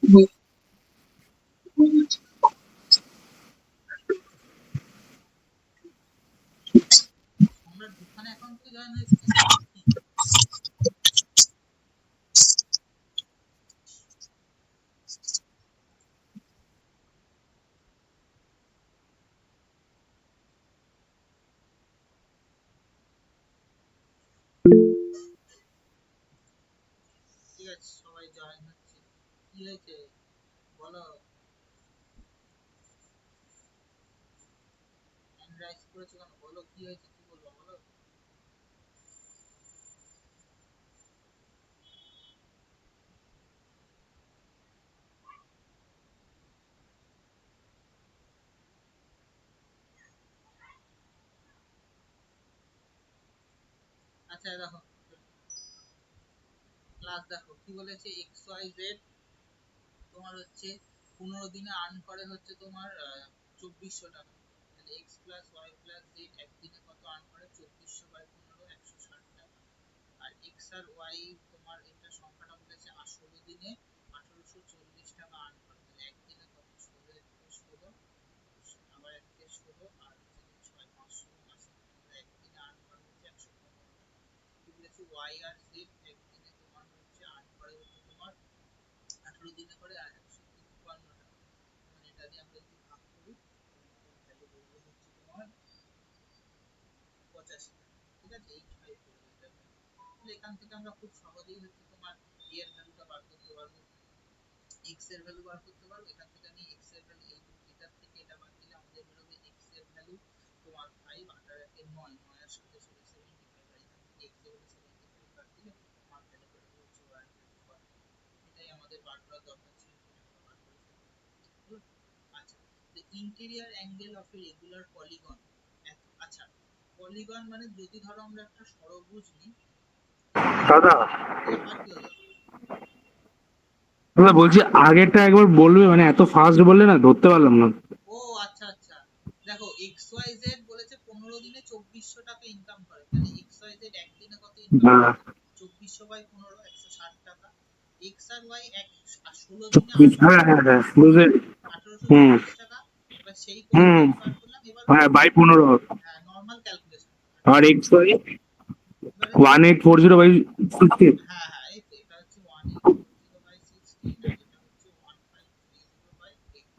সম্রাট দোকানে অ্যাকাউন্ট থেকে জয়েন হয়েছে কি? ঠিক আছে, সবাই জয়েন হচ্ছে। কি হয়েছে বলো? হ্যান্ড রাইজ করেছো কেন? বলো কি হয়েছে, কি বলবো বলো। আচ্ছা দেখো, ক্লাস দেখো কি বলেছে। এক্স ওয়াই জেড তোমার হচ্ছে 15 দিনে আর্ন করে হচ্ছে তোমার 2400 টাকা। তাহলে x plus y plus z একদিনে কত আর্ন করে? 2400/15, 160 টাকা। আর এক্স আর ওয়াই তোমার এটা সংখ্যাটা বলেছে 16 দিনে 1840 টাকা আর্ন করে। তাহলে একদিনে কত? 16 আবার একদিকে 16 আর হচ্ছে 6 5 16 একদিনে আর্ন করে হচ্ছে 115 টাকা। কি বলেছে? ওয়াই আর জেড একদিনে তোমার হচ্ছে আর্ন করে হচ্ছে তোমার 18 দিনে করে 153 টাকা। মানে এটা দিয়ে আমরা যদি ভাগ করি তাহলে বলবো হচ্ছে তোমার 85 টাকা। ঠিক আছে, 85 করে যাবে। তাহলে এখান থেকে আমরা খুব সহজেই হচ্ছে তোমার এর ভ্যালুটা বার করতে পারবো, এক্স এর ভ্যালু বার করতে পারবো। এখান থেকে আমি এক্স এর ভ্যালু এটার থেকে এটা বাদ দিলে আমাদের বেরোবে এক্স এর ভ্যালু তোমার 5 আর একে 9, 9 এর সাথে 75। আর এখান থেকে এক্স এর ভ্যালু 75 বাদ দিলে আমার ভ্যালু বেরোবে হচ্ছে 121। এটাই আমাদের বার করার দরকার ছিল, আমরা বার করে ফেললাম। আচ্ছা, the interior angle of a regular polygon। আচ্ছা, পলিগন মানে যদি ধরো আমরা একটা ষড়ভুজ নিই। দাদা আবার কি হলো? দাদা বলছি আগেরটা একবার বলবে, মানে এত ফাস্ট বললে না ধরতে পারলাম না। ও আচ্ছা আচ্ছা, দেখো এক্স ওয়াই জেড বলেছে 15 দিনে 2400 টাকা ইনকাম করে। তাহলে এক্স ওয়াই জেড একদিনে কত ইনকাম হ্যাঁ, করে? 2400/15, 160 টাকা। এক্স আর ওয়াই 16 দিনে হ্যাঁ, হ্যাঁ, হ্যাঁ, বুঝে। হুম, 1840 টাকা। এবার সেই করে হুম, আমি বার করলাম। এবার হ্যাঁ, হচ্ছে বাই 15। Normal calculation. আর এক্স ওয়াই এবার হচ্ছে 1840/16। হ্যাঁ হ্যাঁ, এই তো এটা হচ্ছে 1840/16 আর এটা হচ্ছে 1530/8।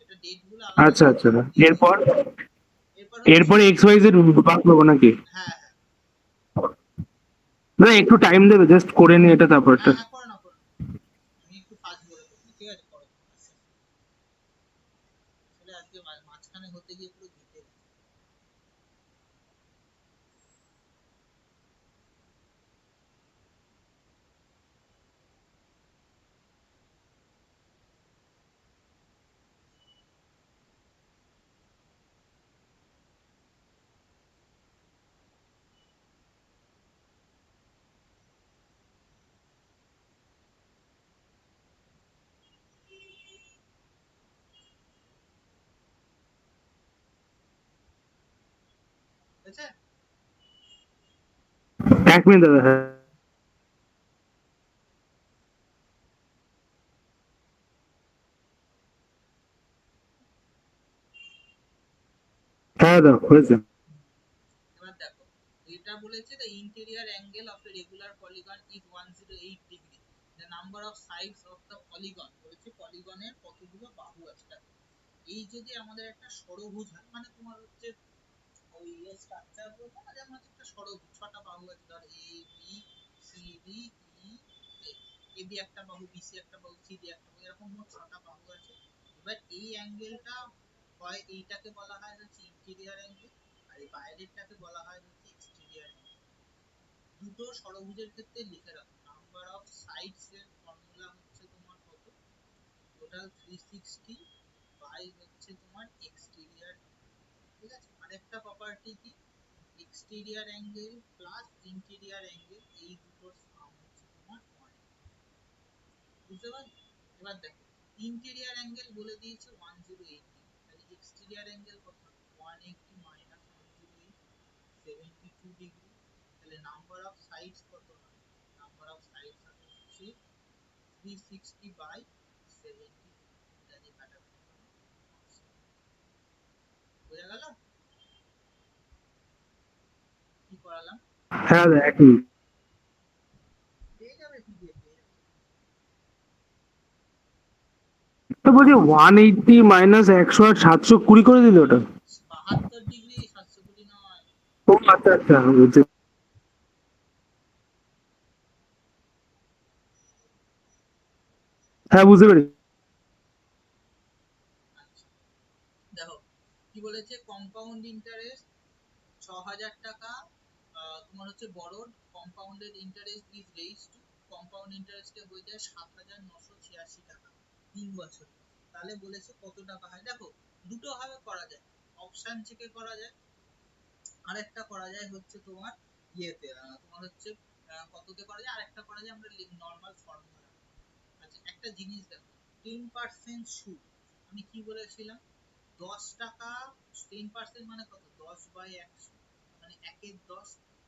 এটা ডেট গুলো আলাদা আচ্ছা, করে আচ্ছা, দিয়ে দিই। এরপর এরপর হচ্ছে এরপরে এক্স ওয়াই জেড বাদ করবো নাকি? হ্যাঁ হ্যাঁ না, একটু টাইম দেবে, জাস্ট করে নি এটা তারপরটা। হ্যাঁ হ্যাঁ, করো না করো না। আমি একটু ফাস্ট বলে করছি, ঠিক আছে, করো। আসলে আজকে মাঝখানে হতে গিয়ে পুরো ঘেটে গেছে। বুঝেছে? 1 মিনিট দাদা, হ্যাঁ। হ্যাঁ দাদা, হয়েছে। এবার দেখো, এটা বলেছে the interior angle of a regular polygon is 108 degree. The number of sides of the polygon বলেছে পলিগনের কতগুলো বাহু আছে। দেখো, এই যদি আমাদের একটা ষড়ভুজ হয়, মানে তোমার হচ্ছে ওই স্ট্রাকচার বলবো না, যেমন হচ্ছে একটা ষড়ভুজ 6টা বাহু আছে, ধর A B C D E, A B একটা বাহু, বি সি একটা বাহু, সি ডি একটা বাহু, এরকম মোট 6টা বাহু আছে। এবার এই অ্যাঙ্গেলটা হয় এইটাকে বলা হয় হচ্ছে ইন্টেরিয়র অ্যাঙ্গেল, আর এই বাইরেরটাকে বলা হয় হচ্ছে এক্সটেরিয়র অ্যাঙ্গেল। দুটো ষড়ভুজের ক্ষেত্রে লিখে রাখো, নাম্বার অফ সাইডস এর ফর্মুলা হচ্ছে তোমার কত? টোটাল 360 বাই হচ্ছে তোমার এক্সটেরিয়র। ঠিক আছে, আরেকটা প্রপার্টি কি? Exterior angle plus interior angle, এই দুটোর সাম হচ্ছে তোমার 180। বুঝতে পারলে? এবার দেখো, ইন্টেরিয়র অ্যাঙ্গেল বলে দিয়েছে 108 ডিগ্রি। তাহলে এক্সটেরিয়র অ্যাঙ্গেল কত হবে? 180 মাইনাস 108, 72 ডিগ্রি। তাহলে নাম্বার অফ সাইডস কত হবে? নাম্বার অফ সাইডস হবে হচ্ছে 360 বাই 70, এটা দিয়ে কাটাকাটি করো, বোঝা গেল কি করালাম? হ্যাঁ দাদা, একই। পেয়ে যাবে পিডিএফ, পেয়ে যাবে। তো বলছি 180 মাইনাস 100 আর 720 করে দিল ওটা। 72 ডিগ্রি 720 নয়। ও আচ্ছা আচ্ছা, বুঝছি। হ্যাঁ, বুঝতে পেরেছি। আচ্ছা, দেখো কি বলেছে, কম্পাউন্ড ইন্টারেস্ট 6,000 টাকা, তোমার হচ্ছে বড় compounded interest is raise to, compound ইন্টারেস্টে হয়ে যায় 7,986 টাকা 3 বছর। তাহলে বলেছে কত টাকা হয়, দেখো দুটো ভাবে করা যায়, অপশন চেকে করা যায়, আরেকটা করা যায় হচ্ছে তোমার ইয়েতে, তোমার হচ্ছে কততে করা যায়, আরেকটা করা যায় আমরা নর্মাল ফর্মুলা। আচ্ছা, একটা জিনিস দেখো, 10% সুদ, আমি কি বলেছিলাম, 10 টাকা, 10% মানে কত, 10/100, মানে 1/10,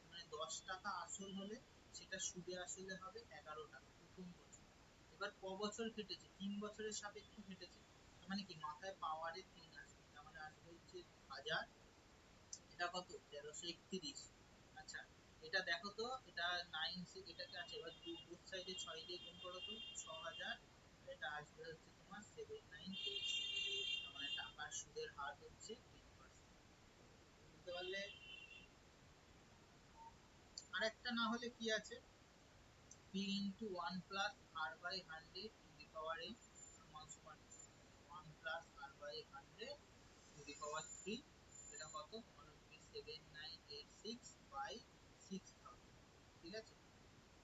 মানে 10 টাকা আসল হলে সেটা সুদে আসলে হবে 11 টাকা প্রথম বছর। এবার ক বছর কেটেছে, 3 বছরের সাপেক্ষে কেটেছে, তার মানে কি মাথায় পাওয়ারে 3 আসবে, তার মানে আসবে হচ্ছে 1000, এটা কত 1331। আচ্ছা, এটা দেখো তো, এটা 9, এটাকে আছে, এবার বোথ সাইডে 6 দিয়ে গুণ করো তো, 6000, এটা আসবে হচ্ছে তোমার 7986, তার মানে টাকার সুদের হার হচ্ছে 10%। বুঝতে পারলে? আরেকটা না হলে কি আছে, p into 1 plus r by 100 to the power n সমান সমান 1 plus r by 100 to the power 3, এটা কত তোমার হচ্ছে 7986 by 6000, ঠিক আছে?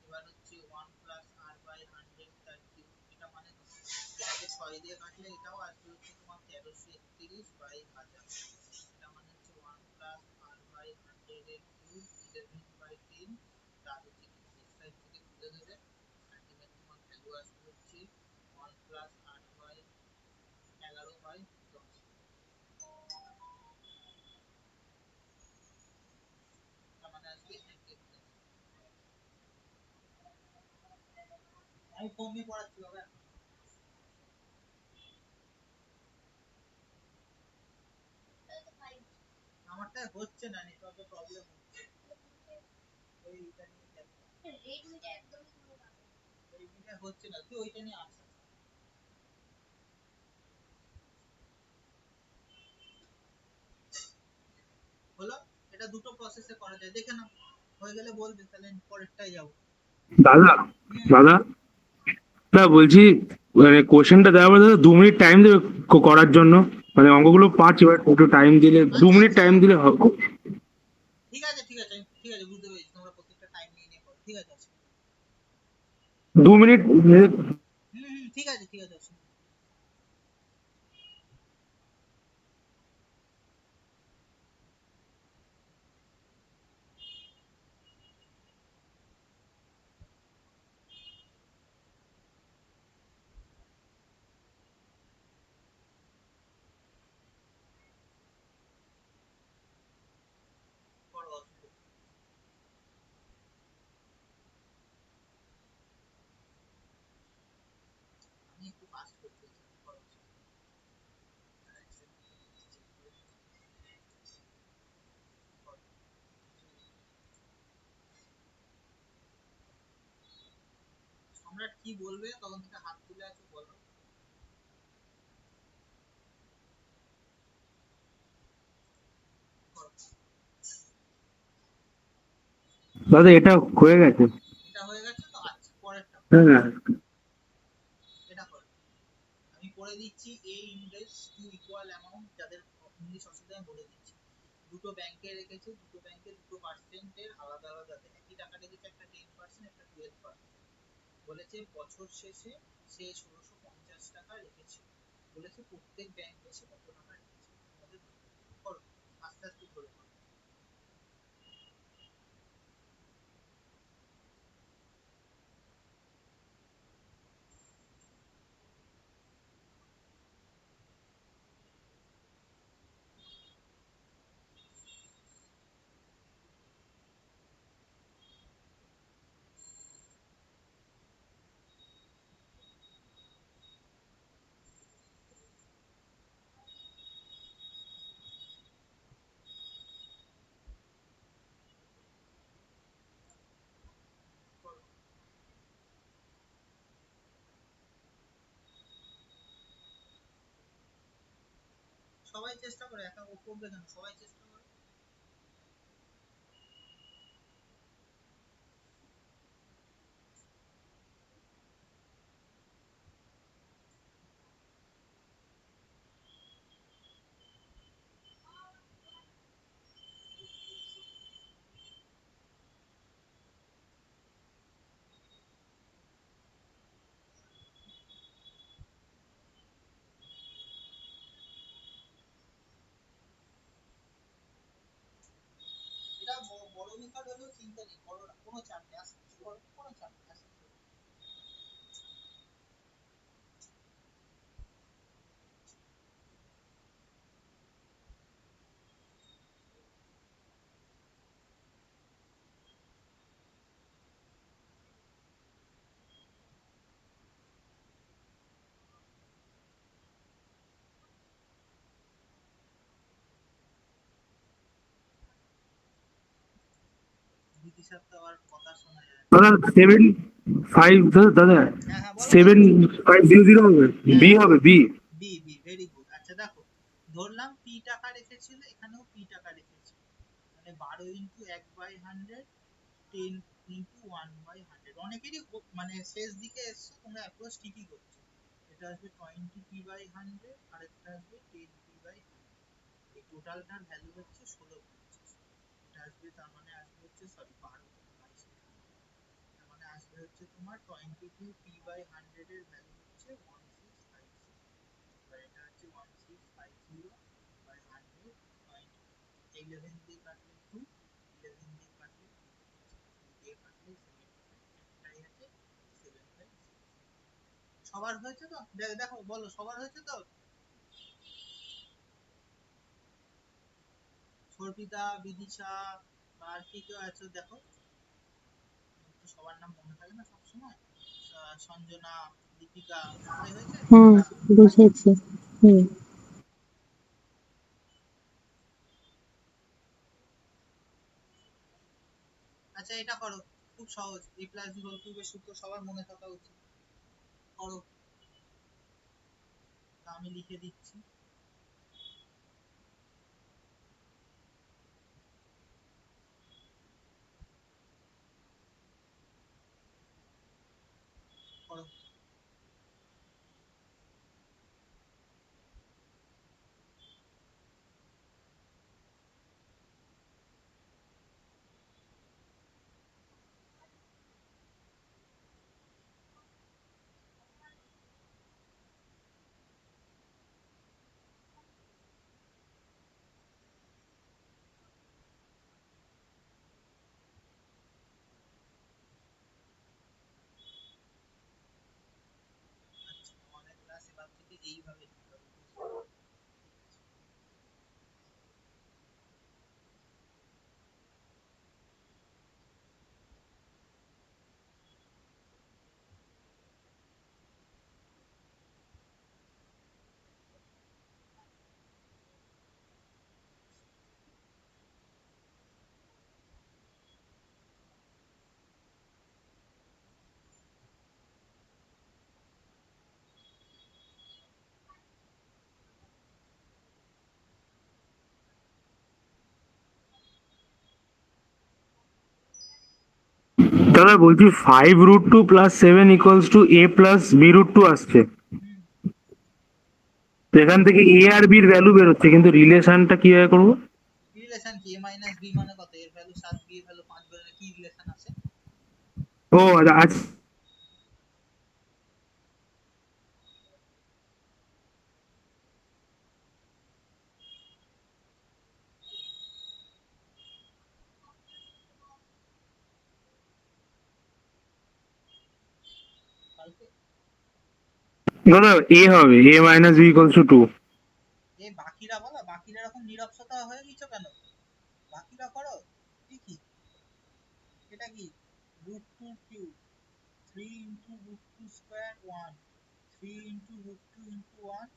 এবার হচ্ছে 1 plus r by 100 তার কিউব, এটা মানে কত, এটাকে 6 দিয়ে কাটলে এটাও আসবে হচ্ছে তোমার 1331 by 1000, এটা মানে হচ্ছে 1 plus r by 100 এর কিউব 11 by 10, তার হচ্ছে কি শেষ সাইড থেকে তুলে দেবে, আলটিমেট তোমার ভ্যালু আসবে হচ্ছে 1 plus r by 11 by 10, তার মানে আসবে 1 প্লাস। আমি ফোন নিয়ে পড়াচ্ছি বাবা, আমারটা হচ্ছে না, নেটওয়ার্কের প্রবলেম হচ্ছে, ওই এটা নিয়ে খেলতে, রেডমিটা হচ্ছে না, তুই ওইটা নিয়ে আসা হলো। এটা দুটো প্রসেসে করা যায়, দেখে নাও, হয়ে গেলে বলবে, তাহলে পরেরটাই যাবো। দাদা, হুম, দাদা, না বলছি, মানে কোশ্চেনটা দেওয়ার পর দাদা 2 মিনিট টাইম দেবে করার জন্য। মানে অঙ্কগুলো পারছি, বাট একটু টাইম দিলে, দু আচ্ছা মিনিট আচ্ছা, টাইম দিলে হবে। ঠিক আছে ঠিক আছে, ঠিক আছে, বুঝতে পেরেছি, তোমরা প্রত্যেকটা টাইম নিয়ে নিয়ে করো, ঠিক আছে, অসুবিধা নেই। 2 মিনিট। হুম হুম, ঠিক আছে ঠিক আছে, অসুবিধা নেই। করো, অসুবিধা নেই। আমি একটু ফাস্ট করে ফেলছিলাম, করো, অসুবিধা নেই। আর এক সেকেন্ড চেক করে নিচ্ছি, করো, অসুবিধা নেই। সম্রাট কি বলবে, তখন থেকে হাত তুলে আছো, বলো, করো। দাদা, এটা হয়ে গেছে। এটা হয়ে গেছে তো, আচ্ছা পরেরটা করো। হ্যাঁ। এটা করো, আমি করে দিচ্ছি, এ ইনভেস্ট টু ইকুয়াল অ্যামাউন্ট, যাদের ইংলিশ অসুবিধা আমি বলে দিচ্ছি, দুটো ব্যাংকে রেখেছে, দুটো ব্যাংকে 2% আলাদা আলাদা, একই টাকা রেখেছে, একটা 10%, একটা 12%, বলেছে বছর শেষে সে 1650 টাকা রেখেছে, বলেছে প্রত্যেক ব্যাংকে সে কত টাকা রেখেছে, তোমাদের করো, আস্তে আস্তে করে করো। সবাই চেষ্টা করে, একা ও করবে কেন, সবাই চেষ্টা করে। এটা বড় মেথড হলেও চিন্তা নেই, বড় কোনো চাপ নেই, আস্তে আস্তে করো, কোনো চাপ নেই, আস্তে আস্তে করো। বিদিশার তো আবার কথা শোনা যায় না। দাদা 7 5 দাদা হ্যাঁ হ্যাঁ বলো বলো। 7500 হবে, বি হ্যাঁ হবে B. B B, very good. আচ্ছা দেখো, ধরলাম পি টাকা রেখেছিল, এখানেও পি টাকা রেখেছিল, মানে 12 × 1/100, 10 × 1/100। অনেকেরই মানে শেষ দিকে এসছো, তোমরা অ্যাপ্রোচ ঠিকই করছো। এটা আসবে 20p/100, আর একটা আসবে 10p/100। এই টোটালটার ভ্যালু হচ্ছে 1650। এটা আসবে, তার মানে আসবে হচ্ছে, সরি 12 তার মানে আসবে হচ্ছে তোমার 22p/100 এর ভ্যালু হচ্ছে 1650। এবার এটা হচ্ছে 1650/100, 11 দিয়ে কাটলে 2, 11 দিয়ে কাটলে 2, 2 দিয়ে কাটলে 75, একটাই আছে 750। সবার হয়েছে তো? দেখো বলো, সবার হয়েছে তো? সর্পিতা, বিদিশা, বা আর কি কেউ আছো দেখো, তো সবার নাম মনে থাকে না সব সময়। সঞ্জনা, দীপিকা, সবাই হয়েছে? হুম, বুঝেছি। হুম। আচ্ছা এটা করো, খুব সহজ, a প্লাস বি হোল কিউবের সূত্র সবার মনে থাকা উচিত। করো, তা আমি লিখে দিচ্ছি। করো। আচ্ছা, আমাদের ক্লাস এবার থেকে এইভাবে লিখতে হবে, বুঝলে? দাদা বলছি 5√2 + 7 = a + b√2 আসছে। হুম। তো এখান থেকে এ আর বির ভ্যালু বেরোচ্ছে, কিন্তু রিলেশনটা কিভাবে করবো? রিলেশন কি, a মাইনাস বি মানে কত, এর ভ্যালু 7, বি এর ভ্যালু 5, বলে কি রিলেশন আছে? ও আচ্ছা। কালকে দাদা এ হবে a - b = 2। এ বাকিরা বলো, বাকিরা এরকম নিরক্ষতা হয়ে গেছো কেন? বাকিরা করো ঠিকই। এটা কি, √2 কিউব, 3 × √2 স্কয়ার 1, 3 × √2 × 1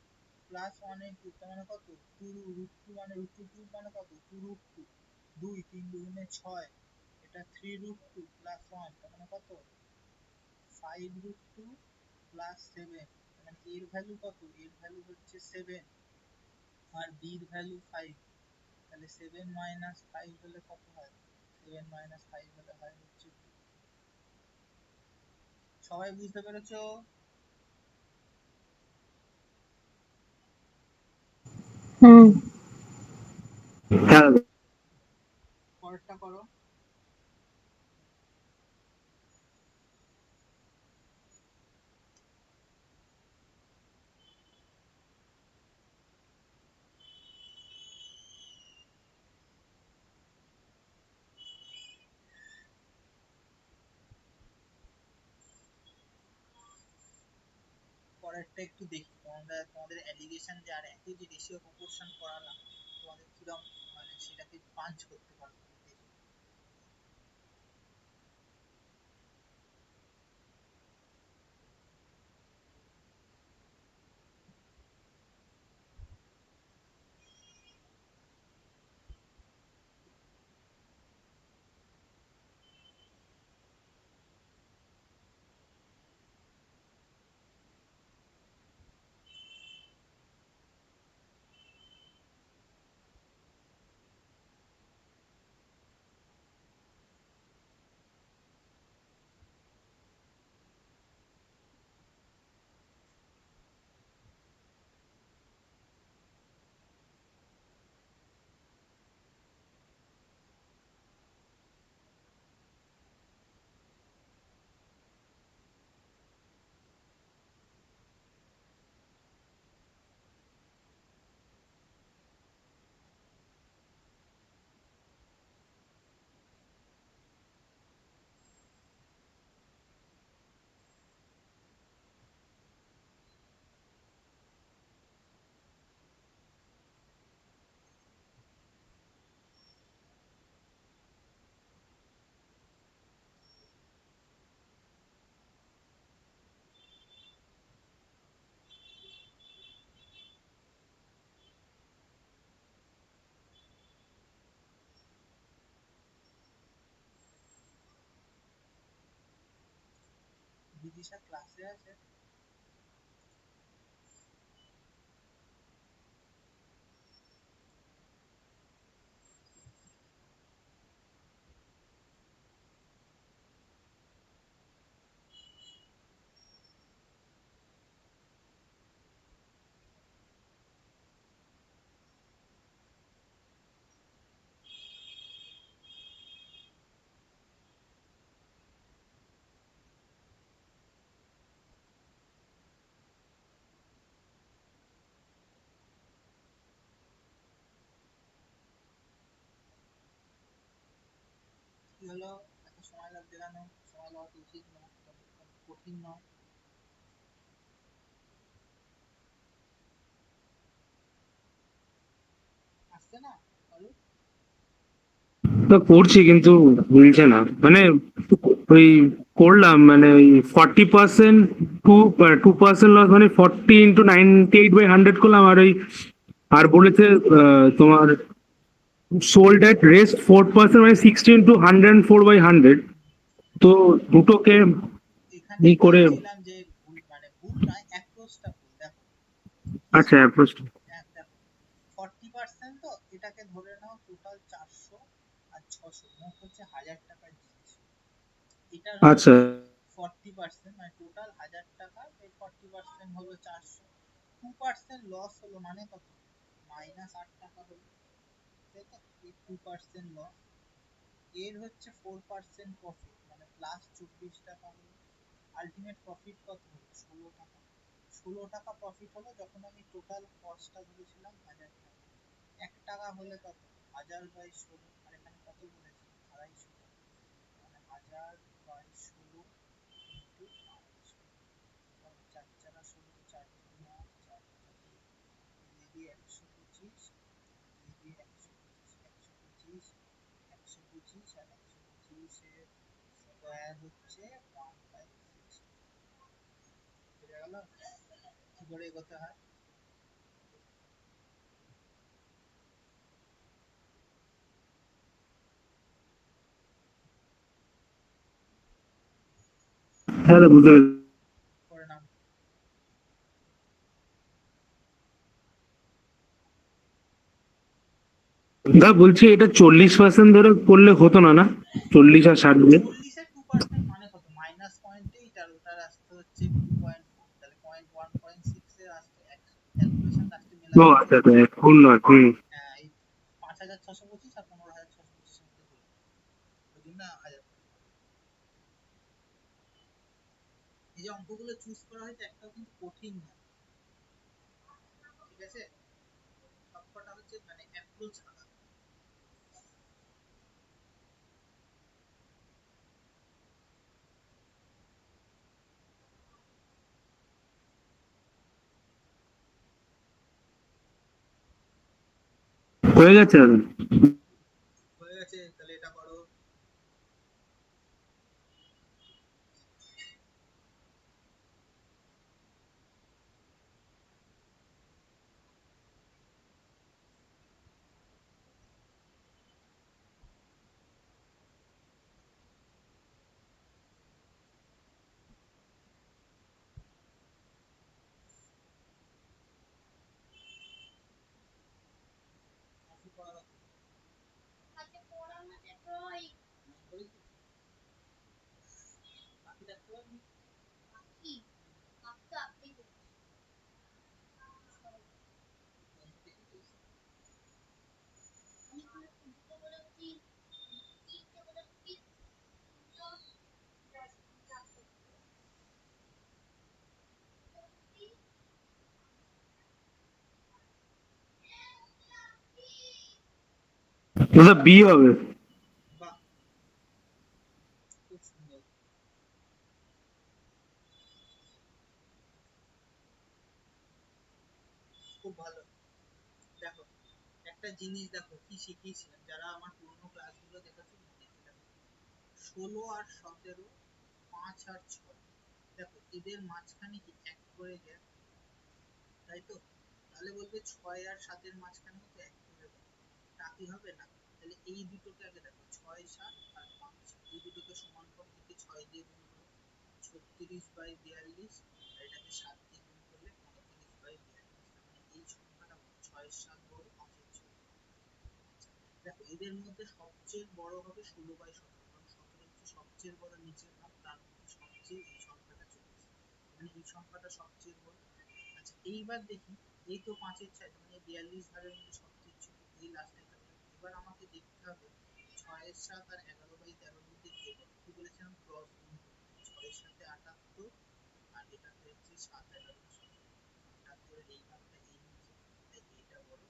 প্লাস 1 এর কিউব, তার মানে কত, 2 √2, মানে √2 কিউব মানে কত, 2√2, 2 3 2 6, এটা 3√2 প্লাস 1, তার মানে কত, 5√2 প্লাস 7, তার মানে এর ভ্যালু কত, এর ভ্যালু হচ্ছে 7। আর b এর ভ্যালু 5, তাহলে 7 মাইনাস 5 হলে কত হয়? 7 মাইনাস 5 হলে হয় হচ্ছে 2। সবাই বুঝতে পেরেছো? হ্যাঁ। হ্যাঁ পরেরটা করো। পরেরটা একটু দেখি, তোমাদের অ্যালিগেশন যে আর একই যে রেশিও প্রপোর্শন করালাম, তোমাদের কিরম মানে সেটাকে পাঞ্চ করতে পারবে দেখি। বিদিশা ক্লাসে আছে? কি হলো, এত সময় লাগছে কেন? সময় লাগা তো উচিত না, কঠিন নয়। আসছে না কারো? তো করছি কিন্তু মিলছে না, মানে ওই করলাম মানে ওই 40% 2% লস, মানে 40 × 98/100 করলাম। আর ওই আর বলেছে তোমার সোল্ড অ্যাট রেস্ট 4%, মানে 16 × 104/100। তো দুটোকে এখানে ই করে। বলছিলাম যে ভুল, মানে ভুল নয়, অ্যাপ্রোচটা ভুল। দেখো কি আচ্ছা শোনো, অ্যাপ্রোচ। দেখো 40%, তো এটাকে ধরে নাও টোটাল 400 আর 600 মোট হচ্ছে 1000 টাকার জিনিস। এটার হচ্ছে আচ্ছা 40%, মানে টোটাল 1000 টাকা, এই 40% হলো 400। 2% লস হলো মানে কত? -8 টাকা হলো, তাই তো? এই 2% লস, এর হচ্ছে 4% প্রফিট, মানে +24 টাকা হলো। আলটিমেট প্রফিট কত হলো? 16 টাকা। 16 টাকা প্রফিট হলো যখন আমি টোটাল কস্টটা ধরেছিলাম 1000 টাকা। 1 টাকা হলে কত? 1000/16, আর এখানে কত বলেছে? 250 টাকা। মানে 1000/16 ইন্টু 250। 4×4 = 16, 4×2 = 4, 4 দিয়ে 125, 2 দিয়ে 125, 125 আর 125-এর স্কোয়ার হচ্ছে 1/60। বুঝা গেল কি করে এগোতে হয়? হ্যাঁ দাদা, বুঝতে পেরেছি। করে নাও। দা বলছি এটা 40% ধরে করলে হতো না, না 40 আর 60 দিয়ে? 40-এ 2% মানে কত? -0.8 আর ওটার আসতে হচ্ছে 2.4, তাহলে 0.1.6 এর আসতে ক্যালকুলেশন আসতে ও মেলাবে। আচ্ছা আচ্ছা, ফুল নয়। হুম। এই 5,625 আর 15,625 এর মধ্যে হলো, ওই জন্য 1,000। এই যে অঙ্কগুলো চুজ করা হয়েছে একটাও কিন্তু কঠিন না, ঠিক আছে? সবকটা হচ্ছে মানে অ্যাপ্রোচ আলাদা। হয়ে গেছে দাদা। হয়ে গেছে, তাহলে এটা করো। কপি করা আমি করেছি, বাকি দেখতে পারবি? দেখি করেছি। দাদা বি হবে। বাহ, খুব সুন্দর, খুব ভালো। দেখো, একটা জিনিস দেখো কি শিখিয়েছিলাম, যারা আমার পুরোনো ক্লাসগুলো দেখেছো দেখে দেখো, 16 আর 17, 5 আর 6, দেখো এদের মাঝখানে কি এক করে গ্যাপ, তাই তো? তাহলে বলবে 6 আর 7-এর মাঝখানেও তো এক করে গ্যাপ, তা কি হবে না? তাহলে এই দুটোকে আগে দেখো, 6, 7 আর 5, এই দুটোকে সমান করো, একে 6 দিয়ে গুণ করো 36/42, আর এটাকে 7 দিয়ে গুণ করলে 35/42, মানে এই সংখ্যাটা বড়, 6-এর 7 বড়, 5-এর 6। দেখো এদের মধ্যে সবচেয়ে বড় হবে 16/17, কারণ 17 হচ্ছে সবচেয়ে বড় নিচের ধাপ, তার মধ্যে সবচেয়ে এই সংখ্যাটা চলে এসেছে, মানে এই সংখ্যাটা সবচেয়ে বড়। আচ্ছা এইবার দেখি, এই তো 5-এর 6, মানে 42 ধারের মধ্যে সবচেয়ে ছোট, এই লাস্টে থাকবে। এবার আমাকে দেখতে হবে 6-এর 7 আর 11/13-এর মধ্যে কে বড়। কি বলেছিলাম? ক্রস গুণ করতে, 6-এর সাথে 78, আর এটাতে হচ্ছে 7-11-17, 78-এর এই ভাগটা এই নিচে, তাই এইটা বড়,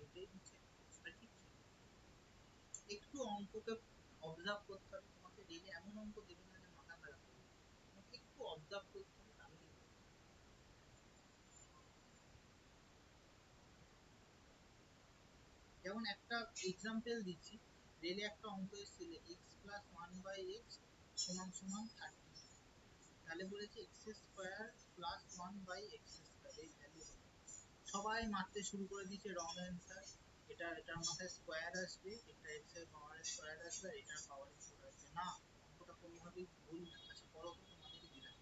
এটাই হচ্ছে আর কিছু না। একটু অঙ্ককে অবজার্ভ করতে হবে, তোমাকে ডেইলি এমন অঙ্ক দেবে না যে মাথা খারাপ হয়ে যাবে, তোমাকে একটু অবজার্ভ করতে হবে, তাহলেই হবে। যেমন একটা এক্সাম্পল দিচ্ছি, রেলে একটা অঙ্ক এসেছিল, x+1/x সমান সমান 30, তাহলে বলেছে x² + 1/x², এই ভ্যালু হবে। সবাই মারতে শুরু করে দিয়েছে রং অ্যান্সার, এটার মাথায় স্কোয়ার আসবে, এটা এক্স এর পাওয়ারের স্কোয়ার আসবে, আর এটার পাওয়ারের স্কোয়ার আসবে না, অঙ্কটা কোনোভাবেই ভুল না। আচ্ছা পড়ো তো, তোমাদেরকে দিলাম।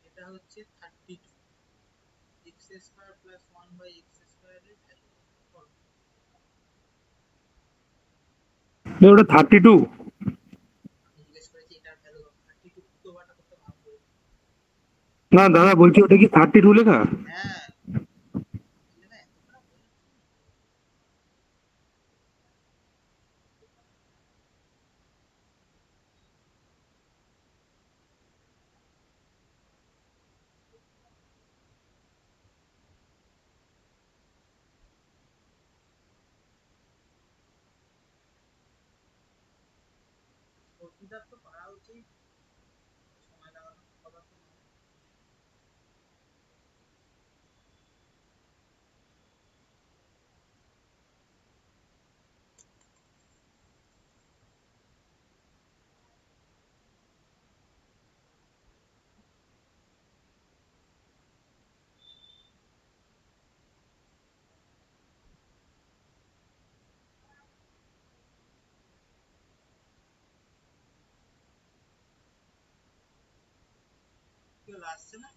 এটা হচ্ছে 32, x² + 1/x² এর ভ্যালু করো। ওটা 32? আমি জিজ্ঞেস করেছি এটার ভ্যালু কত, 32 উত্তরটা করতে ভালো করে। না দাদা বলছি ওটা কি 32 লেখা? হ্যাঁ, বুঝলে না, এত খারাপ হয়ে যাচ্ছে না। অর্পিতার তো পারা উচিত, সময় লাগানো কথা তো নয়। আসছে না?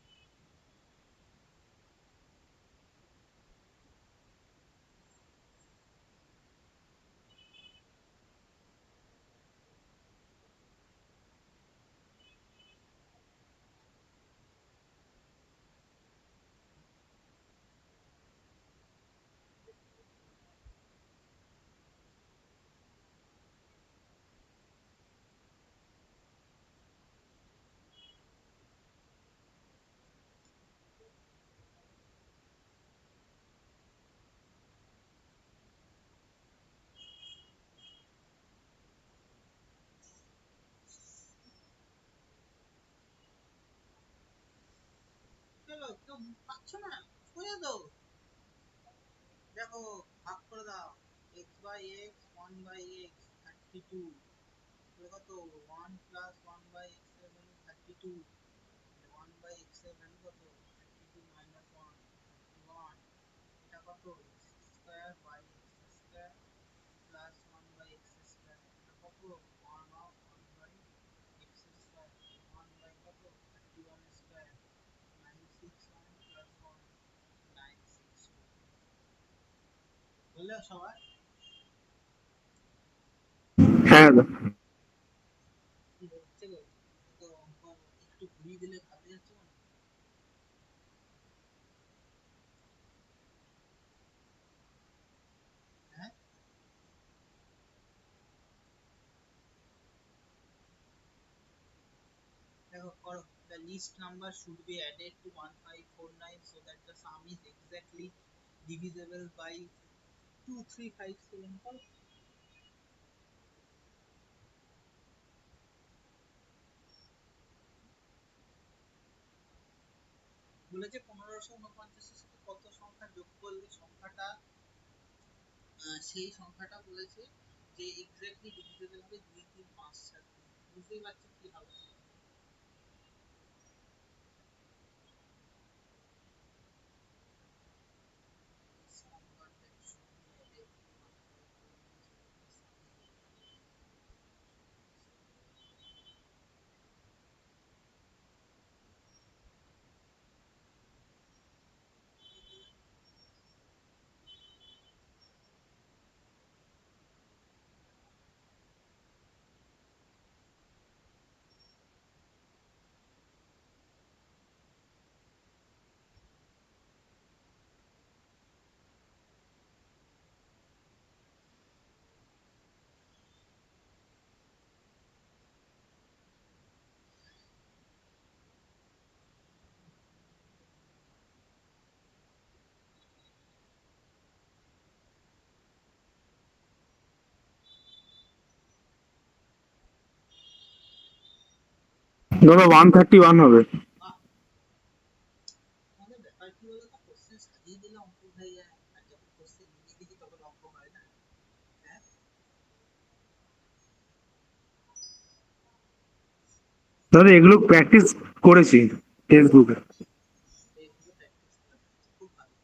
চলো, কেউ পাচ্ছ না? করে দাও। দেখো, ভাগ করে দাও। X by x, one by x, 32। কত? One plus one by x এর ভ্যালু 32। ওয়ান বাই এক্স এর ভ্যালু কত? 32 মাইনাস ওয়ান, 31। এটা কত? X square by x square plus one by x square. এটা কত? One of one by x square. One by কত? 31 square. 961 plus one, 962। বললে সবার? হ্যাঁ দাদা। কি হচ্ছে গো? তো অঙ্ক একটু ঘুরিয়ে দিলে ভালো যাচ্ছে মনে হয়। হ্যাঁ, দেখো করো। The least number should be added to 1549 so that the sum is exactly divisible by 2357. করো। বলেছে 1549 সাথে কত সংখ্যা যোগ করলে সংখ্যাটা সেই সংখ্যাটা বলেছে যে এক্স্যাক্টলি ডিভিজিবল হবে 2 3 5 7। বুঝতেই পারছো কি হবে। This number that should be added to 1549 so that the sum is দাদা 131 হবে। বাহ! আমাদের ব্যাপার কি বলতো, কোশ্চেন সাজিয়ে দিলে অঙ্ক হয়ে যায়, আর যখন কোশ্চেন নিয়ে দেখি তখন অঙ্ক হয় না। হ্যাঁ, দাদা এগুলো প্র্যাকটিস করেছি ফেসবুকে। এইগুলো প্র্যাকটিস করে নিচ্ছি, খুব ভালো।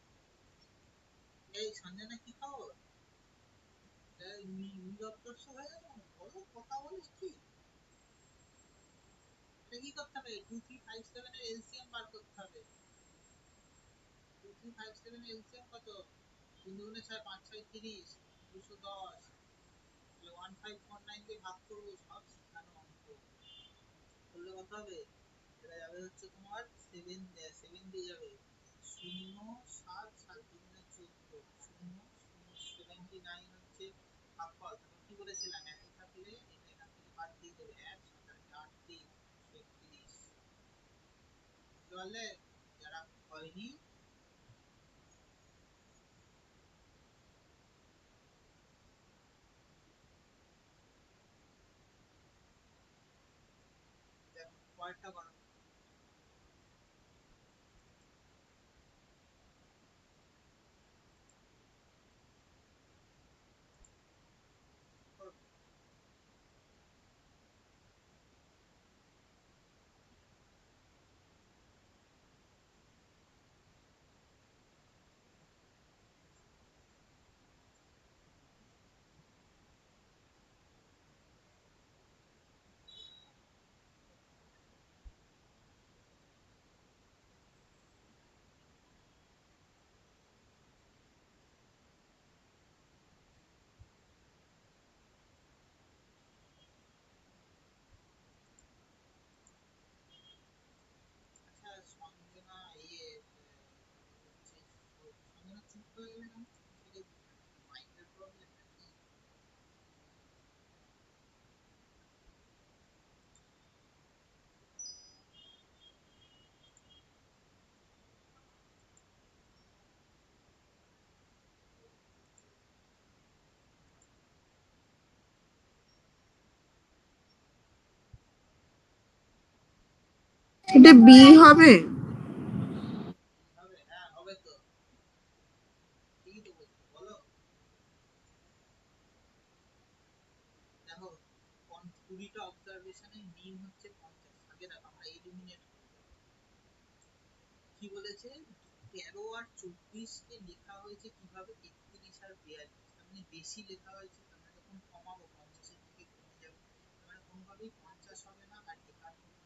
এই সঞ্জনা, কি খবর? এই নীরব হয়ে গেল, বলো, কথা বলো কি? এটা কি করতে হবে? 2357 এর এলসিএম বার করতে হবে। 2357 এর এলসিএম কত? 3 দুগুণে 6, 5 6 30, 210। তাহলে 1549 দিয়ে ভাগ করবো, সব শিখানো অঙ্ক। করলে কত হবে? এটা যাবে হচ্ছে তোমার 7, 7 দিয়ে যাবে। 0 7 7 দুগুণে 14, 0 0 79 হচ্ছে ভাগফল। তখন কি বলেছিলাম, একই থাকলে এটা এখান থেকে বাদ দিয়ে দেবে। 1 7 8 3 31। বুঝতে পারলে? যারা হয়নি, দেখো পরেরটা করো। করো। শিফট হয়ে গেলে কেন সেটাই মাইন্ডের প্রবলেম নাকি? এটা বি হবে? হবে, হ্যাঁ হবে তো, ঠিকই তো বলছি, বলো। দেখো, 20টা অবজারভেশনের মিন হচ্ছে 50। আগে দেখো আমরা এলিমিনেট কি বলেছে, 13 আর 24 কে লেখা হয়েছে কিভাবে, 31 আর 42, তার মানে বেশি লেখা হয়েছে, তার মানে যখন কমাবো 50 এর থেকে কমে যাবে, তার মানে কোনোভাবেই 50 হবে না। আর 51.85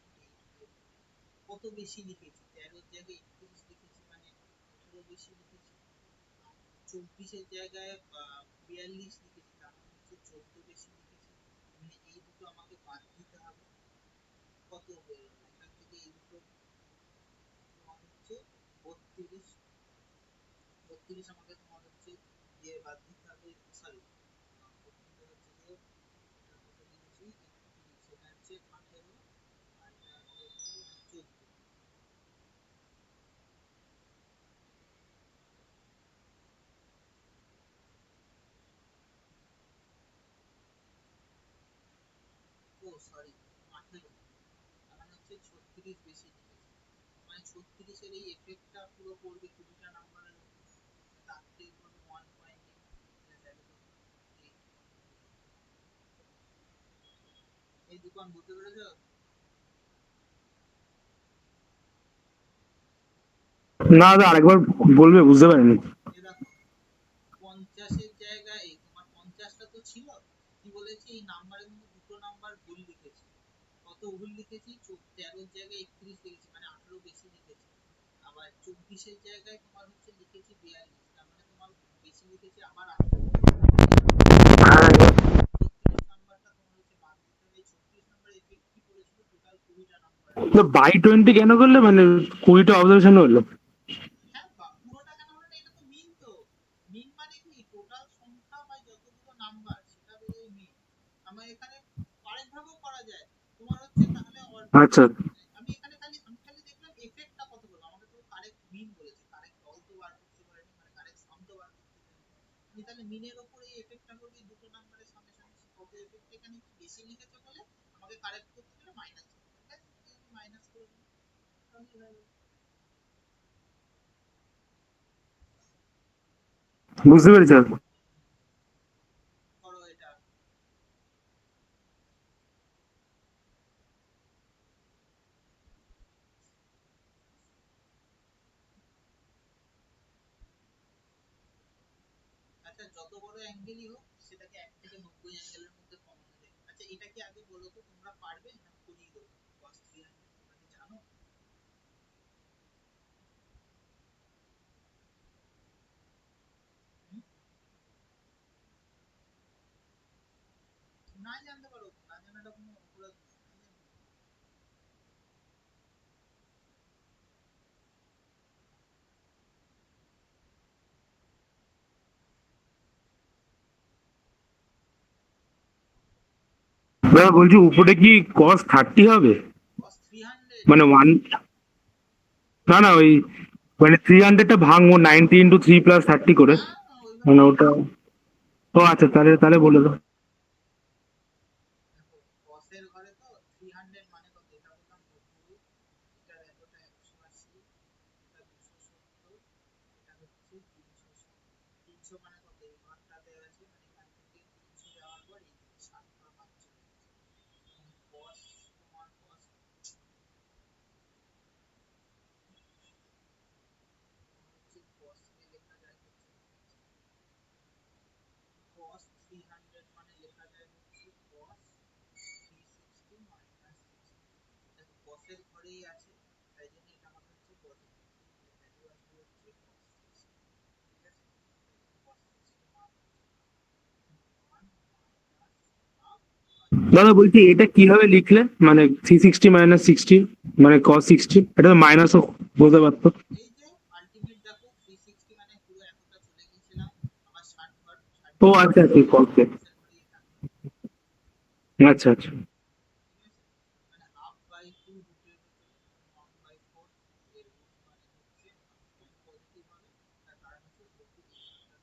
কত বেশি লিখেছি, 13 জায়গায় 31 লিখেছি মানে 18 বেশি লিখেছি। 24 জায়গায় 42 লিখেছি, তার মানে হচ্ছে 14 বেশি লিখেছি। মানে এই দুটো আমাকে বাদ দিতে হবে। কত হয়ে গেল এখান থেকে, এই দুটো তোমার হচ্ছে 32। 32 আমাকে তোমার হচ্ছে দিয়ে বাদ দিতে হবে, সরি প্রথমটা হচ্ছে যে এটা কত লিখেছি 31, সেটা হচ্ছে 18, আর এটা হচ্ছে 14। ও সরি, 18, তার মানে হচ্ছে 36 বেশি লিখেছি। মানে 36 এর এই এফেক্টটা পুরো পড়বে 20টা নাম্বারের উপর, তার থেকে করবে 1.8। এই দীপন বুঝতে পেরেছো? না দাদা, আরেকবার বলবে, বুঝতে পারিনি। এ দেখো, 50 জায়গায় তোমার 50টা তো ছিল, কি বলেছি এই নাম্বারের মধ্যে দুটো নাম্বার ভুল লিখেছি। কত ভুল লিখেছি, 13 জায়গায় 31 লিখেছি মানে 18 বেশি লিখেছি। আবার 24 জায়গায় তোমার হচ্ছে লিখেছি 42, তার মানে তোমার বেশি লিখেছি আবার 18। 36 নাম্বারটা তোমার হচ্ছে বাদ দিতে হবে। 36 নাম্বার এফেক্ট কি করেছিল, টোটাল 20টা নাম্বার। তো বাই 20 কেন করলে, মানে 20টা অবজারভেশন হলো? হ্যাঁ, পুরোটা কেন বলতো, এটা তো মিন। তো মিন মানে কি, টোটাল সংখ্যা বা যতগুলো নাম্বার সেটা বলেই মিন। আমার এখানে আরেক ভাবেও করা যায়, তোমার হচ্ছে তাহলে আচ্ছা। আমি এখানে খালি দেখলাম এফেক্টটা কত বলবো, আমাকে তো কারেক্ট মিন বলেছে, কারেক্ট অল তো বার করতে পারিনি, মানে কারেক্ট সাম তো বার করতে পারিনি। আমি তাহলে মিনের উপরে এই এফেক্টটা করবি, দুটো নাম্বারের সামেশন কত এফেক্ট এখানে কি বেশি লিখেছে বলে আমাকে কারেক্ট করতে গেলে মাইনাস করতে হবে, ব্যাস আমি মাইনাস করে দিই, তাহলেই হয়ে গেল। বুঝতে পেরেছি। করো এটা। আচ্ছা, যত বড় অ্যাঙ্গেলই হোক সেটাকে 1 থেকে 90 অ্যাঙ্গেলের মধ্যে কমানো যায়। আচ্ছা এটা কি আগে বলো তো, তোমরা পারবে না করিয়ে দেবো? cos 300 তোমরা কি জানো? হুম? না জানতে পারো, না জানাটা কোনো অপরাধ নয়, না জানতে পারো। দাদা বলছি, উপরে কি কস 30 হবে? cos 300, মানে ওয়ান, না না, ওই মানে 300টা ভাঙবো 90 × 3 + 30 করে, না ওইভাবে মানে না। ওটা। ও আচ্ছা, তাহলে তাহলে বলে দাও। দেখো, cos এর ঘরে তো 300 মানে কত, এটা বললাম 90, এটার এতটা 180, এটা 270, এটা হচ্ছে 360। 300 মানে কত, এই ঘরটাতে আছে মানে এখান থেকে 300 যাওয়ার পর এই দিকে 7 বা 5 চলে গেছে। cos, তোমার cos হচ্ছে cos কে লেখা যায় হচ্ছে cos 300 মানে লেখা যায় হচ্ছে cos 360 মাইনাস 60। দেখো cos এর ঘরেই আছে, তাই জন্য এটা আমার হচ্ছে বডি, ভ্যালু আসবে হচ্ছে cos 60। ঠিক আছে, cos 60 মান হচ্ছে 1 মাইনাস হাফ। দাদা বলছি, এটা কিভাবে লিখলে, মানে 360 - 60, মানে cos 60, এটা তো মাইনাসও বলতে পারতো। এই যে আলটিমেট দেখো 360 মানে পুরো এতটা ও আচ্ছা আচ্ছা, ওকে। করেই থাকবে। আচ্ছা আচ্ছা। ঠিক আছে, মানে হাফ বাই টু রুটের ভেতরে ওয়ান বাই ফোর এর রুট মানে হচ্ছে পজিটিভ হবে, তার কারণ হচ্ছে যেহেতু এই মানটা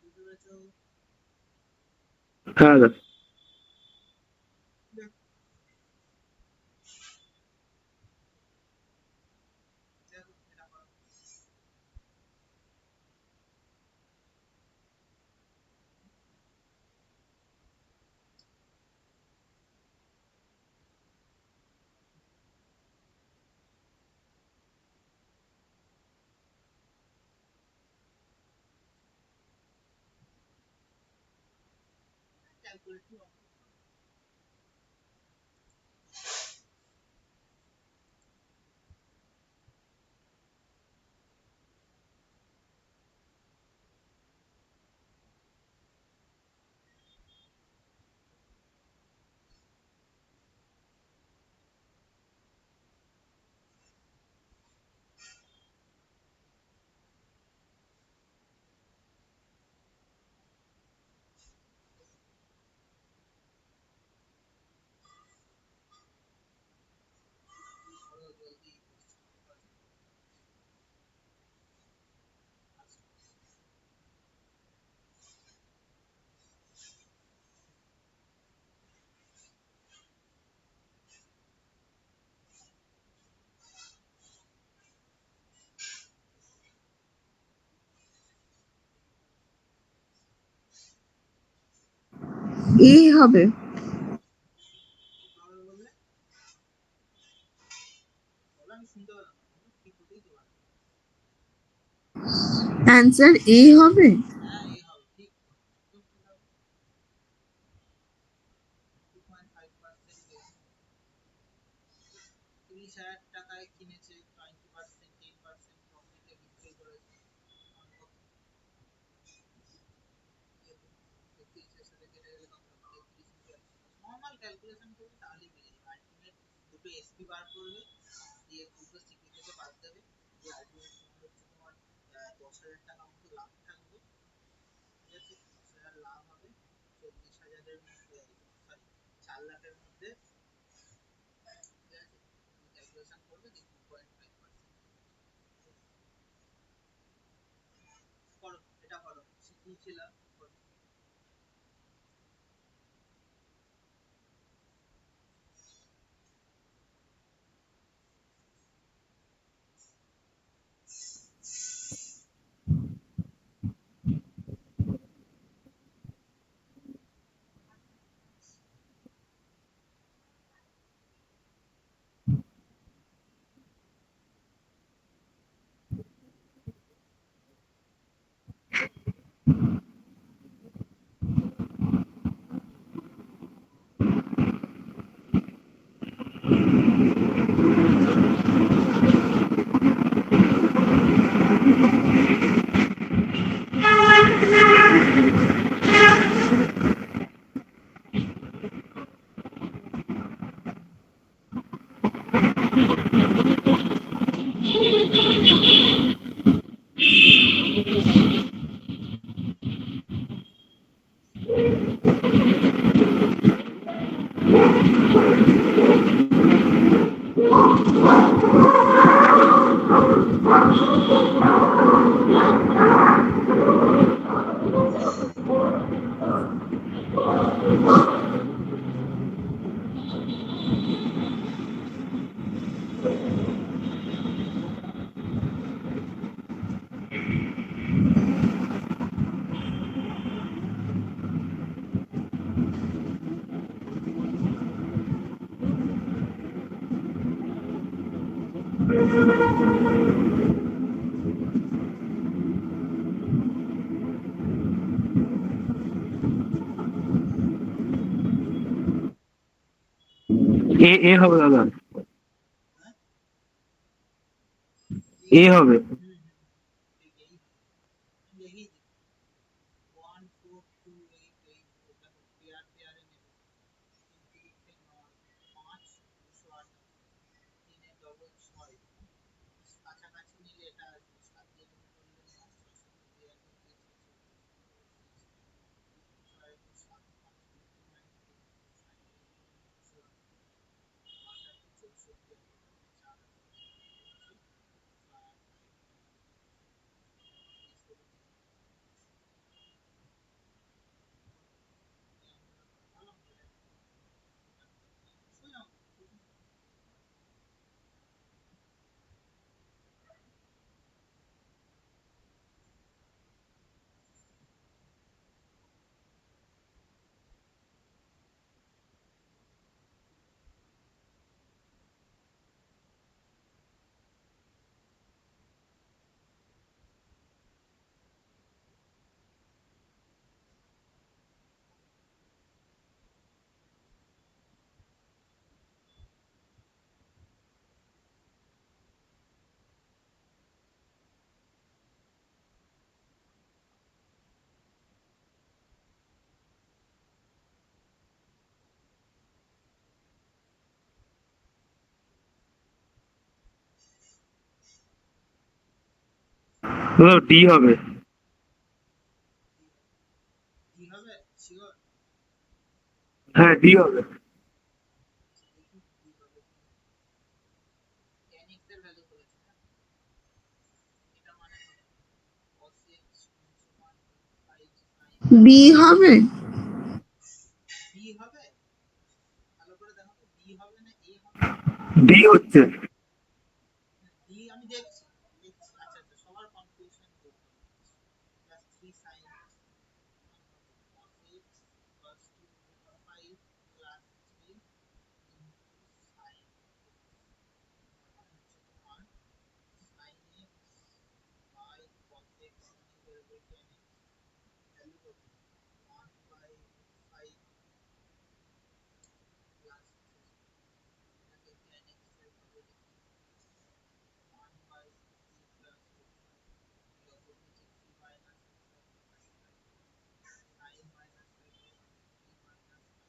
বুঝতে পেরেছো? হ্যাঁ দাদা। দেখো দেখো এটা করো। ক্যালকুলেটর অঙ্ক করো। করো জলদি, ই হবে। তাহলে বললে বলো, আমি শুনতে পেলাম না, বলো, ঠিক হতেই তো পারে। অ্যান্সার এ হবে। হ্যাঁ এই হবে ঠিক। 2.5% 30,000 টাকায় কিনেছে, 20% 10% প্রফিটে বিক্রি করেছে। নর্মাল ক্যালকুলেশন করবে তাহলেই পেয়ে যাবে। আলটিমেট দুটো এসপি বার করবে, দিয়ে দুটো সিপি থেকে বাদ দেবে, দিয়ে আলটিমেট তোমার হচ্ছে তোমার 10,000 টাকা মতো লাভ থাকবে। ঠিক আছে, 10,000 লাভ হবে, 40,000-এর মধ্যে, সরি 4 লাখের মধ্যে। ঠিক আছে, তুমি ক্যালকুলেশন করবে যে 2.5%। করো এটা করো, শিখিয়েছিলাম, করো। এ এ হবে দাদা। হ্যাঁ এ হবে। হুম হুম, ঠিক এই দেখি 14288, এটা পেয়ার পেয়ারে নেবে, তিন তিরিখে নয়, 5, 208, তিনে ডবল 6, কাছাকাছি নিলে এটা আসবে, 7 দিয়ে গুণ করলে 9, 6 7 92, ডি হবে। কি হবে শিওর? হ্যাঁ ডি হবে। দেখি কি হবে। tan x এর ভ্যালু বলেছে না, এটা মানে cos x সমান 5 sin বি হবে? b হবে। ভালো করে দেখো তো b হবে না a হবে। ডি হচ্ছে। b আমি দেখছি দেখছি। আচ্ছা আচ্ছা, সবার কনফিউশন দূর করো। Plus 3 sin x cos x plus 2 5 plus 3 into sin মানে হচ্ছে তোমার sin x by cos x মানে বেরোবে tan x ভ্যালু কত 1 by 5 প্লাস 3 এটাকে tan x এর ভাবে লিখি 1 by 3 plus 5 লব নিচে 3 minus 9 minus 5 3 minus 5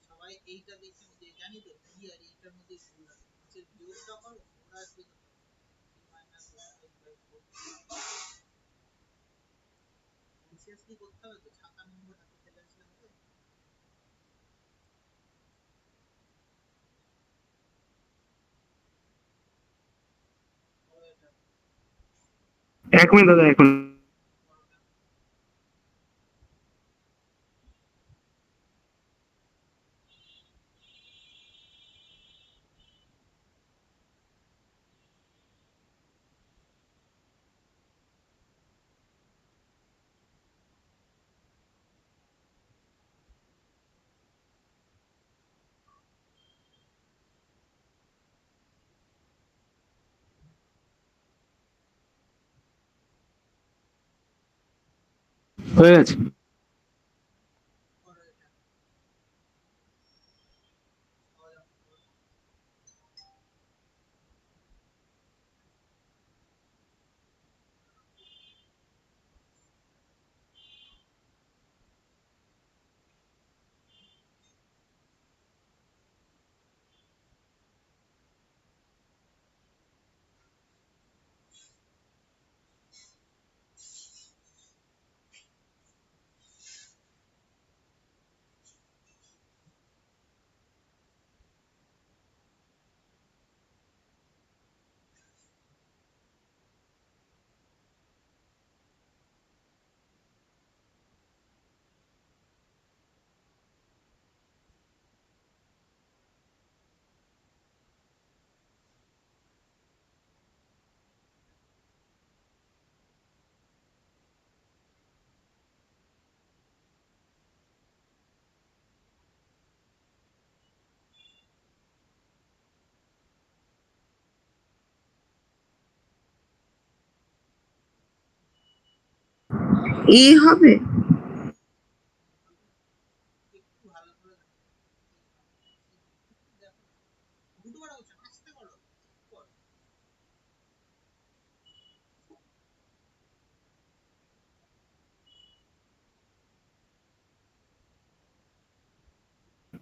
সবাই এইটা দেখে যে জানি তো বি আর এইটার মধ্যে ভুল আছে নিচে বিয়োগটা করো ওরা আসবে তো 3 minus 5/4 কনসিয়াসলি করতে হবে তো, ছাতা নম্বর হাতে চলে আসলে হবে। 1 মিনিট দাদা, 1 মিনিট। হয়ে গেছে। করো এটা করো। এ হবে? একটু ভালো করে দেখো, দেখো দুটো বড় হচ্ছে আস্তে করো করো।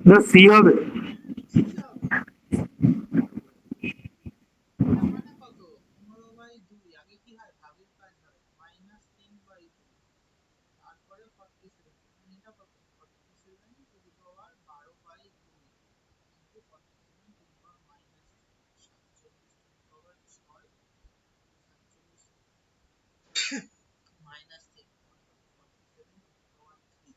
না সি হবে। কি হবে এটা মানে কত 15/2 আগে কি হয় ভাগের কাজ হয় -10/2 তারপরে 47 মানে এটা কত 47 to the power 12/2 into 47 to the power -3 47 to the power 6 47 minus 3 মানে কত 47 টু দি পাওয়ার 3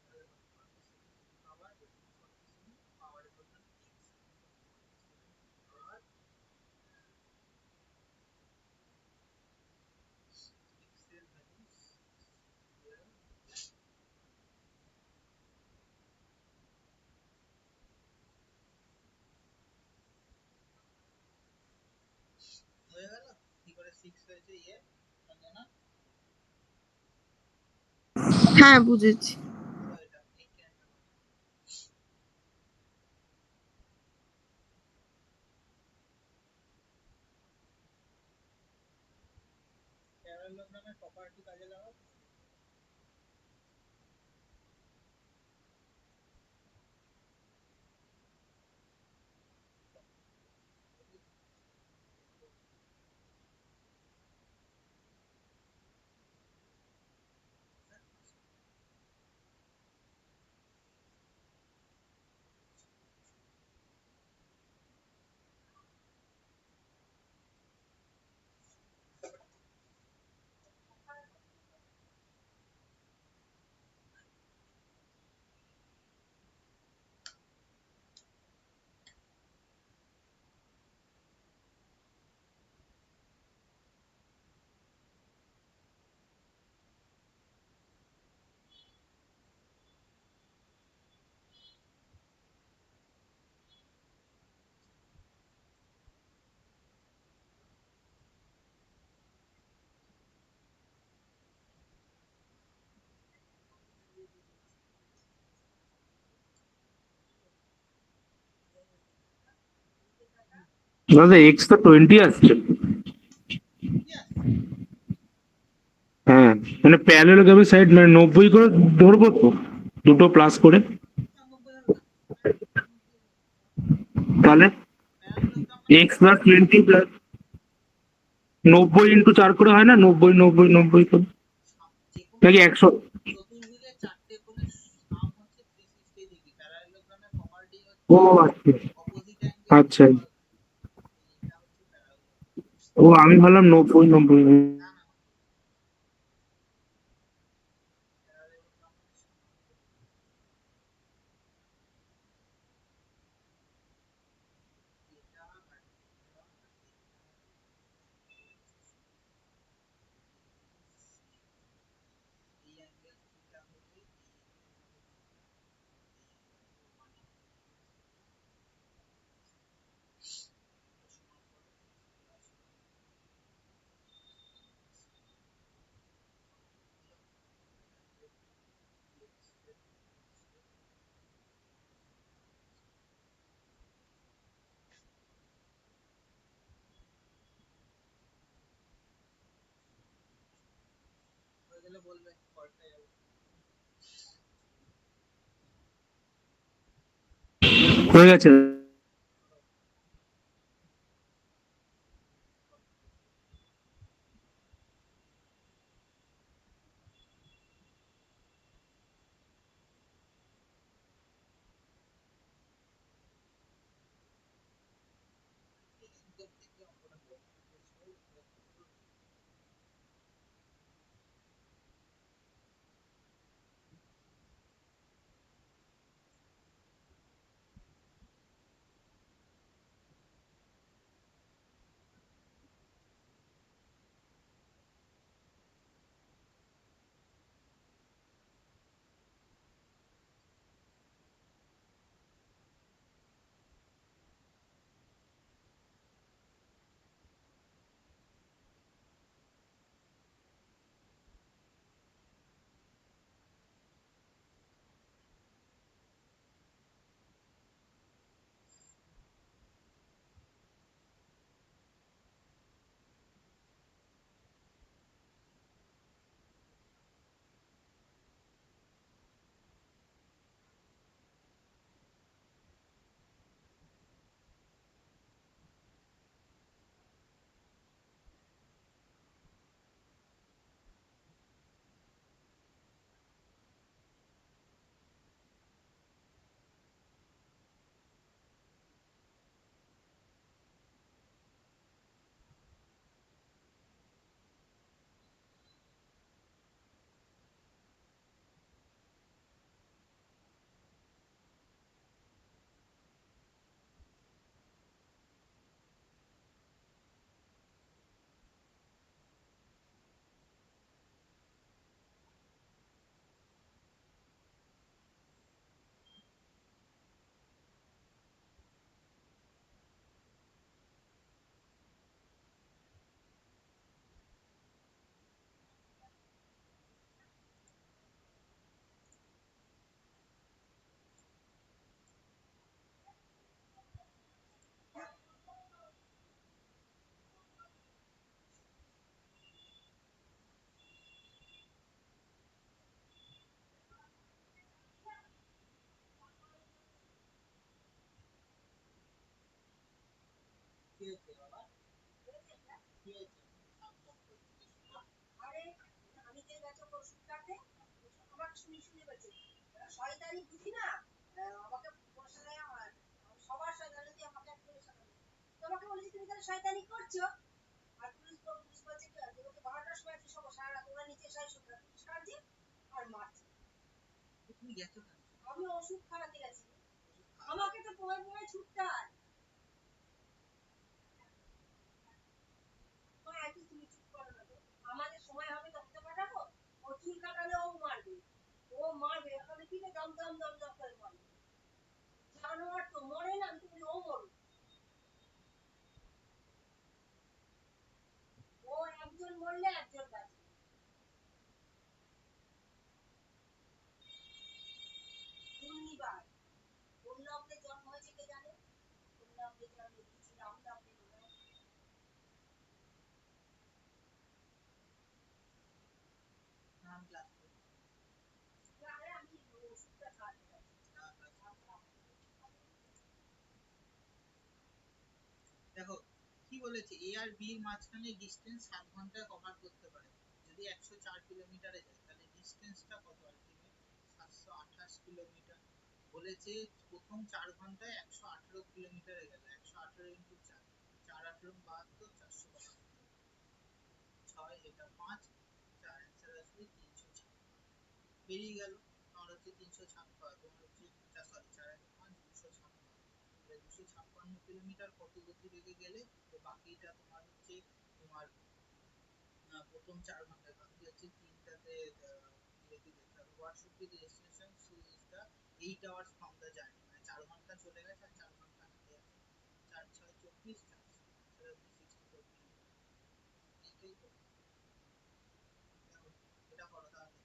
তাহলে কত 47 টু দি পাওয়ার এখানে 47 পাওয়ারে বললাম x মানে কত 47 টু দি পাওয়ার x এর ভ্যালু হয়ে গেল। কি করে 6 হয়েছে ইয়ে সঞ্জনা? হ্যাঁ, বুঝেছি। করো এটা এই ক্যানটা প্যারালোগ্রামের প্রপার্টি কাজে লাগাও। দাদা এক্স তো 20 আসছে। Yes, হ্যাঁ, মানে প্যারালেলোগ্রামের সাইড মানে 90 করে ধরবো তো, দুটো প্লাস করে, 90 হবে কেন? প্যারালেলোগ্রাম দিয়ে তাহলে প্যারালেলোগ্রাম মানে এক্স প্লাস 20 প্লাস 90 × 4 করে হয় না, 90 করে, যে কোনো নাকি 100? চতুর্ভুজের 4টে কোণের সাম হচ্ছে 360 ডিগ্রি। প্যারালেলোগ্রামের প্রপার্টি ও হচ্ছে আচ্ছা অপোজিট অ্যাঙ্গেল আচ্ছা। ইকুয়াল। এটা হচ্ছে প্যারালেলোগ্রাম। ও আমি ভাবলাম 90। না না, প্যারালেলোগ্রাম মানে সমান্তরাল। এটা আর এটা আর এই অ্যাঙ্গেল থিটা হলে এই অ্যাঙ্গেল হবে থিটা, এই অ্যাঙ্গেল 180 সমান করে x প্লাস হয়ে গেলে বলবে পরেরটা যাবে। হয়ে গেছে। একদম থেকে অঙ্কটা করে কি হয়েছে বাবা, কি হয়েছে? সাম কম করে দিয়েছি। তুমি গেছো কেন? ওষুধ দেখো কি বলেছে, এ আর বি এর মাঝখানে ডিস্টেন্স 7 ঘন্টায় কভার করতে পারে। যদি 104 কিলোমিটারে যায় তাহলে ডিস্টেন্সটা কত আলটিমেট? 728 কিলোমিটার। বলেছে প্রথম 4 ঘন্টায় 118 কিলোমিটারে গেল, 118 ইন্টু 4, 4 18 72, 472, 6 এটা 5, 4 অ্যান্সার আসবে 356। বেরিয়ে গেল। তোমার হচ্ছে 356, তোমার হচ্ছে সরি 4 1 5, 256। 256 কিলোমিটার কত গতিবেগে গেলে, তো বাকিটা তোমার হচ্ছে তোমার প্রথম 4 ঘন্টায়, বাকি হচ্ছে তিনটাতে রেখে যেতে হবে। What should be the destination so is the 8 hours from the journey, মানে 4 ঘন্টা চলে গেছে আর 4 ঘন্টা হাতে আছে। 4 6 24, 4 64 কিলোমিটার। এইটাই তো। দেখো এটা করো তাহলে।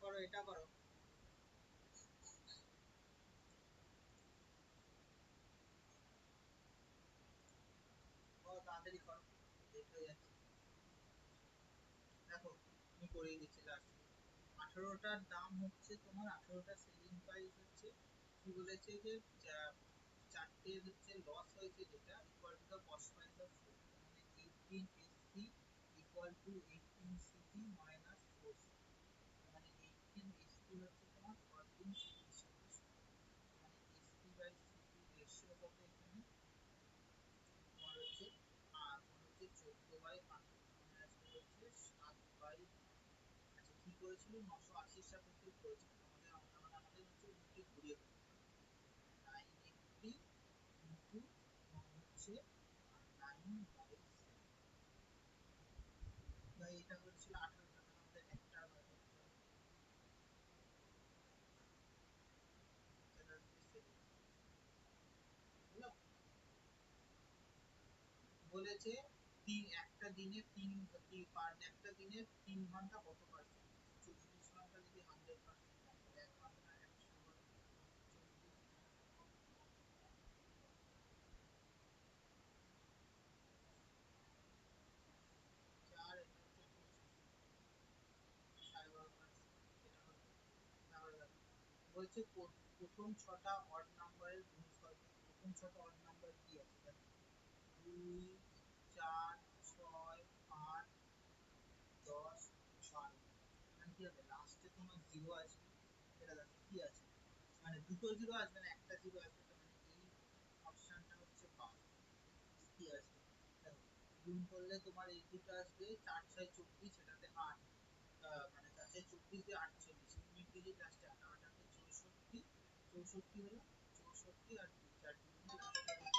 করো এটা করো, করো তাড়াতাড়ি করো, লেট হয়ে যাচ্ছে। দেখো আমি করিয়ে দিচ্ছি লাস্ট। 18টার দাম হচ্ছে তোমার, 18টা সেলিং প্রাইস হচ্ছে কি বলেছে যে চারটে হচ্ছে লস হয়েছে যেটা equal to the cost price of food, মানে 18 SP equal to 18 CP minus 4, মানে 18 এসপি হচ্ছে তোমার 14 সিপির সাথে সমান। মানে এসপি বাই সিপি রেশিও কত এখানে তোমার হচ্ছে, তোমার হচ্ছে 14/15, মানে আসলে হচ্ছে 7/, আচ্ছা কি করেছিল 980 সাথে কি করেছিল আমাদের, আমাদের হচ্ছে উল্টে ঘুরিয়ে করতে হবে। 980 ইন্টু হচ্ছে 9/7, বা এটা করেছিল 18 টাকা, আমাদের একটা বার করতে হবে। এটা হচ্ছে সেকেন্ড, বুঝলো? বলেছে একটা দিনে একটা দিনে 3 ঘন্টা কত পার্সেন্ট, 24 ঘন্টা যদি 100% হয় তাহলে 1 ঘন্টা 100 বার 24, 4 এটা হচ্ছে 12.5%, এটা হলো। তাহলে দেখো, বলছে প্রথম 6টা অড নাম্বারের গুণফল, প্রথম 6টা অড নাম্বার কি আছে দেখো, 2 4 6 8 10 12, মানে কি হবে লাস্টে তোমার জিরো আসবে। এটা দেখো কি আছে, মানে দুটো জিরো আসবে না, একটা জিরো আসবে, তার মানে এই অপশনটা হচ্ছে পাও। কি আসবে দেখো, গুণ করলে তোমার এই দুটো আসবে 4 6 24, এটাতে 8, মানে 4 6 24 দিয়ে 48, ইউনিট দিলে লাস্টে 8, 8 8 64, 64 হলো, 64 আর 2 4 2 গুণ লাস্টে হচ্ছে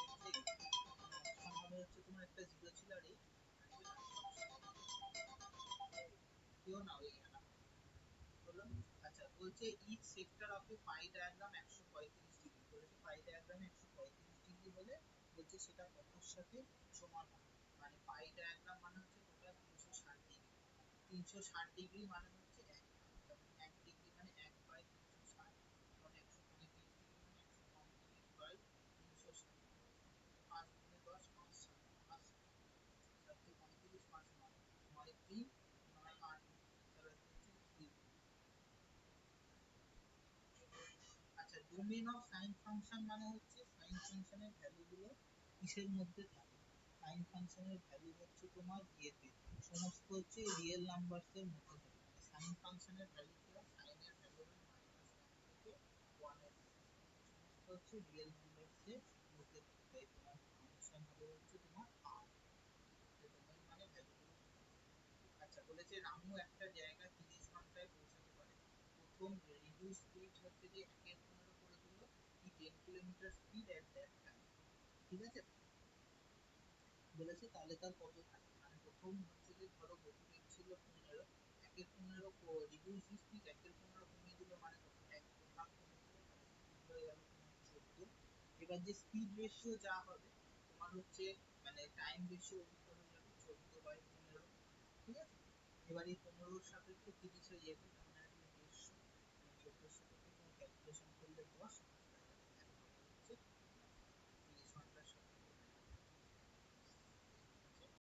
অপশন হবে হচ্ছে তোমার একটা জিরো ছিল আর এই, মানে লাস্ট অপশন কেউ না হয়ে গেল হলো। আচ্ছা বলছে each sector of a pie diagram 135 degree, বলেছে পাই ডায়াগ্রামে 135 ডিগ্রি হলে বলছে সেটা কতর সাথে সমান হবে, মানে পাই ডায়াগ্রাম মানে হচ্ছে টোটাল 360 ডিগ্রি, 360 ডিগ্রি মানে হচ্ছে 1 ভাগ, যেমন 1 ডিগ্রি মানে 1/360, তখন 135 ডিগ্রি মানে 135 বাই 360, 5 গুণে 10 5 7 5 7 35 5 9 9 3 9 8, তাহলে হচ্ছে 3। আচ্ছা ডোমেন অফ সাইন ফাংশন মানে হচ্ছে সাইন ফাংশনের ভ্যালু গুলো কিসের মধ্যে থাকে, সাইন ফাংশনের ভ্যালু হচ্ছে তোমার ইয়েতে সমস্ত হচ্ছে রিয়েল নাম্বারস এর মধ্যে থাকে, মানে সাইন ফাংশনের ভ্যালু কি হয়, সাইনের ভ্যালু হয় -1 থেকে 1 এর মধ্যে, সমস্ত হচ্ছে রিয়েল নাম্বারস এর মধ্যে থাকে, তাই তোমার ফাংশন হবে হচ্ছে তোমার আর, ডোমেন মানে ভ্যালু গুলো কোথায়। আচ্ছা বলেছে রামু একটা জায়গায় 30 ঘন্টায় পৌঁছাতে পারে, প্রথম রিডিউস স্পিড হচ্ছে যে 1/15 করে দিল, কি 10 kilometre speed at that time, ঠিক আছে? বলেছে তাহলে তার কত থাকে, মানে প্রথম হচ্ছে যে ধরো গতিবেগ ছিল 15, 1/15 রিডিউস স্পিড 1/15 কমিয়ে দিল, মানে কত 1 ভাগ কমিয়ে দিল, তাহলে হয়ে গেল তোমার 14। এবার যে স্পিড রেশিও যা হবে তোমার হচ্ছে মানে টাইম রেশিও উল্টো হয়ে যাবে 14/15। ঠিক আছে, এবার এই 15-র সাপেক্ষে 30 হয়ে যাবে, তার মানে 150, 14-এর সাপেক্ষে তোমার ক্যালকুলেশন করলে 10,